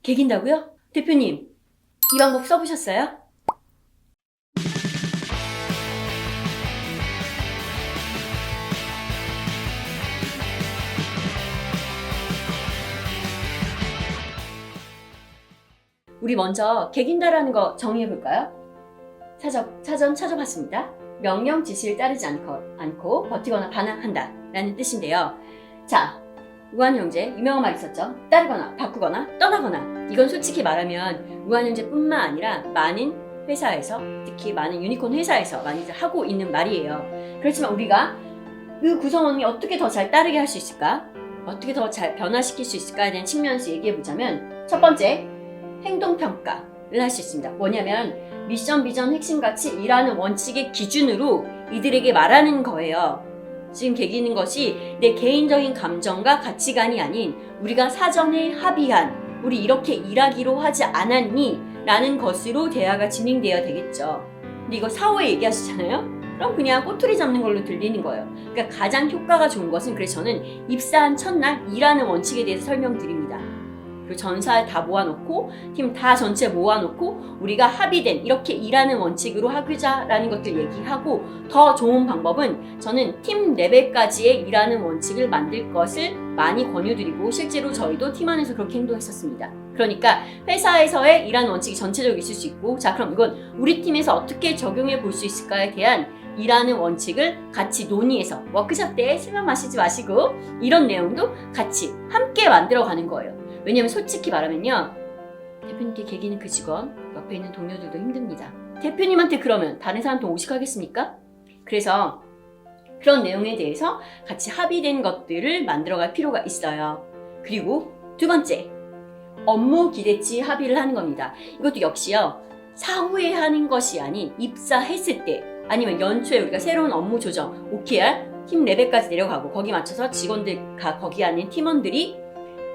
개긴다고요? 대표님, 이 방법 써보셨어요? 우리 먼저 개긴다라는 거 정의해볼까요? 사전 찾아봤습니다. 명령 지시를 따르지 않고 버티거나 반항한다 라는 뜻인데요. 자, 우한형제 유명한 말 있었죠. 따르거나 바꾸거나 떠나거나. 이건 솔직히 말하면 우한형제뿐만 아니라 많은 회사에서, 특히 많은 유니콘 회사에서 많이들 하고 있는 말이에요. 그렇지만 우리가 그 구성원이 어떻게 더 잘 따르게 할 수 있을까? 어떻게 더 잘 변화시킬 수 있을까에 대한 측면에서 얘기해보자면, 첫 번째, 행동평가를 할 수 있습니다. 뭐냐면 미션, 비전, 핵심 가치, 일하는 원칙의 기준으로 이들에게 말하는 거예요. 지금 개기는 것이 내 개인적인 감정과 가치관이 아닌 우리가 사전에 합의한, 우리 이렇게 일하기로 하지 않았니? 라는 것으로 대화가 진행되어야 되겠죠. 근데 이거 사후에 얘기하시잖아요? 그럼 그냥 꼬투리 잡는 걸로 들리는 거예요. 그러니까 가장 효과가 좋은 것은, 그래서 저는 입사한 첫날 일하는 원칙에 대해서 설명드립니다. 그리고 전사 다 모아놓고 팀 다 전체 모아놓고 우리가 합의된 이렇게 일하는 원칙으로 하자라는 것들 얘기하고, 더 좋은 방법은 저는 팀 레벨까지의 일하는 원칙을 만들 것을 많이 권유드리고, 실제로 저희도 팀 안에서 그렇게 행동했었습니다. 그러니까 회사에서의 일하는 원칙이 전체적으로 있을 수 있고, 자 그럼 이건 우리 팀에서 어떻게 적용해 볼 수 있을까에 대한 일하는 원칙을 같이 논의해서, 워크숍 때 술만 마시지 마시고 이런 내용도 같이 함께 만들어 가는 거예요. 왜냐면 솔직히 말하면요, 대표님께 개기는 그 직원, 옆에 있는 동료들도 힘듭니다. 대표님한테 그러면 다른 사람한테 오식하겠습니까? 그래서 그런 내용에 대해서 같이 합의된 것들을 만들어갈 필요가 있어요. 그리고 두 번째, 업무 기대치 합의를 하는 겁니다. 이것도 역시요, 사후에 하는 것이 아닌 입사했을 때, 아니면 연초에 우리가 새로운 업무 조정, OKR, 팀 레벨까지 내려가고 거기 맞춰서 직원들과 거기 안에 팀원들이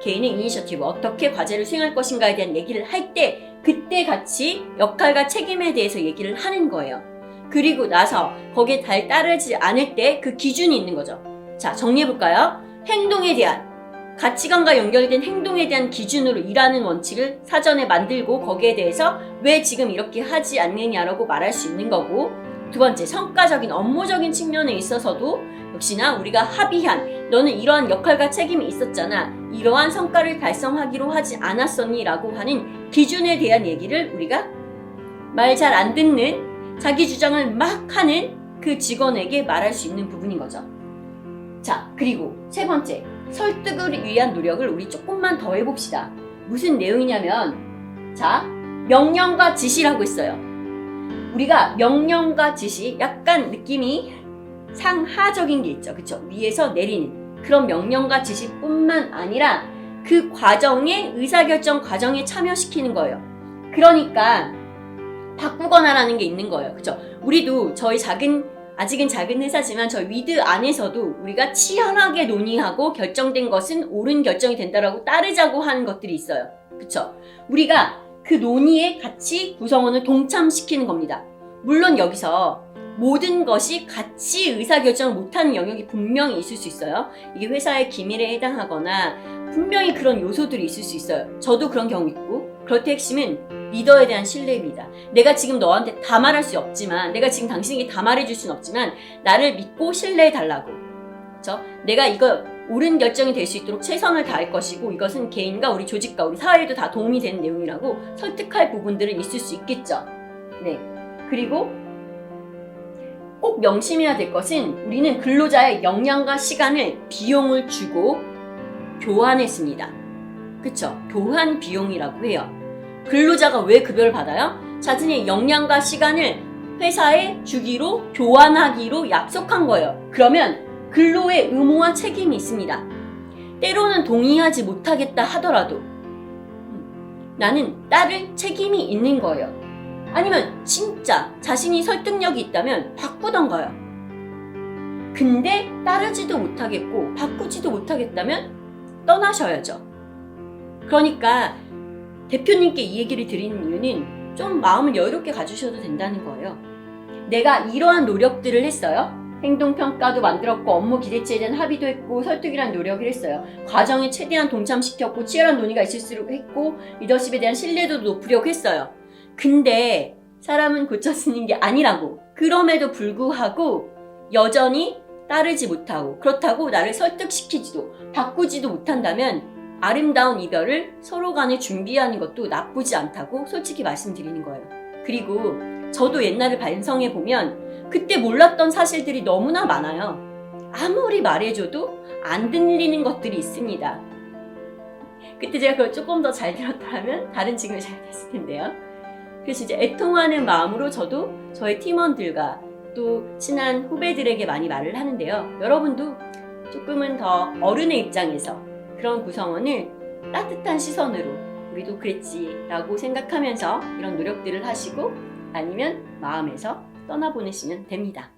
개인의 이니셔티브, 어떻게 과제를 수행할 것인가에 대한 얘기를 할 때, 그때 같이 역할과 책임에 대해서 얘기를 하는 거예요. 그리고 나서 거기에 잘 따르지 않을 때 그 기준이 있는 거죠. 자, 정리해볼까요? 행동에 대한, 가치관과 연결된 행동에 대한 기준으로 일하는 원칙을 사전에 만들고, 거기에 대해서 왜 지금 이렇게 하지 않느냐라고 말할 수 있는 거고, 두 번째, 성과적인 업무적인 측면에 있어서도 역시나 우리가 합의한, 너는 이러한 역할과 책임이 있었잖아, 이러한 성과를 달성하기로 하지 않았었니? 라고 하는 기준에 대한 얘기를 우리가 말 잘 안 듣는, 자기 주장을 막 하는 그 직원에게 말할 수 있는 부분인 거죠. 자, 그리고 세 번째, 설득을 위한 노력을 우리 조금만 더 해봅시다. 무슨 내용이냐면, 자, 명령과 지시라고 있어요. 우리가 명령과 지시, 약간 느낌이 상하적인 게 있죠. 그쵸? 위에서 내리는 그런 명령과 지시뿐만 아니라 그 과정에, 의사결정 과정에 참여시키는 거예요. 그러니까 바꾸거나라는 게 있는 거예요. 그쵸? 우리도 저희 아직은 작은 회사지만 저희 위드 안에서도 우리가 치열하게 논의하고 결정된 것은 옳은 결정이 된다라고 따르자고 하는 것들이 있어요. 그쵸? 우리가 그 논의에 같이 구성원을 동참시키는 겁니다. 물론 여기서 모든 것이 같이 의사결정을 못하는 영역이 분명히 있을 수 있어요. 이게 회사의 기밀에 해당하거나 분명히 그런 요소들이 있을 수 있어요. 저도 그런 경우 있고, 그럴 때 핵심은 리더에 대한 신뢰입니다. 내가 지금 너한테 다 말할 수 없지만, 내가 지금 당신에게 다 말해줄 수는 없지만 나를 믿고 신뢰해달라고. 그렇죠? 내가 이거 옳은 결정이 될 수 있도록 최선을 다할 것이고, 이것은 개인과 우리 조직과 우리 사회에도 다 도움이 되는 내용이라고 설득할 부분들은 있을 수 있겠죠. 네. 그리고 꼭 명심해야 될 것은, 우리는 근로자의 역량과 시간을 비용을 주고 교환했습니다. 그쵸? 교환 비용이라고 해요. 근로자가 왜 급여를 받아요? 자신의 역량과 시간을 회사에 주기로, 교환하기로 약속한 거예요. 그러면 근로의 의무와 책임이 있습니다. 때로는 동의하지 못하겠다 하더라도 나는 따를 책임이 있는 거예요. 아니면 진짜 자신이 설득력이 있다면 바꾸던가요. 근데 따르지도 못하겠고 바꾸지도 못하겠다면 떠나셔야죠. 그러니까 대표님께 이 얘기를 드리는 이유는 좀 마음을 여유롭게 가주셔도 된다는 거예요. 내가 이러한 노력들을 했어요. 행동평가도 만들었고 업무 기대치에 대한 합의도 했고 설득이란 노력을 했어요. 과정에 최대한 동참시켰고 치열한 논의가 있을수록 했고 리더십에 대한 신뢰도도 높이려고 했어요. 근데 사람은 고쳐 쓰는 게 아니라고. 그럼에도 불구하고 여전히 따르지 못하고 그렇다고 나를 설득시키지도 바꾸지도 못한다면 아름다운 이별을 서로 간에 준비하는 것도 나쁘지 않다고 솔직히 말씀드리는 거예요. 그리고 저도 옛날을 반성해 보면 그때 몰랐던 사실들이 너무나 많아요. 아무리 말해줘도 안 들리는 것들이 있습니다. 그때 제가 그걸 조금 더 잘 들었다면 다른 직업이 잘 됐을 텐데요. 그래서 이제 애통하는 마음으로 저도 저의 팀원들과 또 친한 후배들에게 많이 말을 하는데요. 여러분도 조금은 더 어른의 입장에서 그런 구성원을 따뜻한 시선으로 우리도 그랬지 라고 생각하면서 이런 노력들을 하시고 아니면 마음에서 떠나보내시면 됩니다.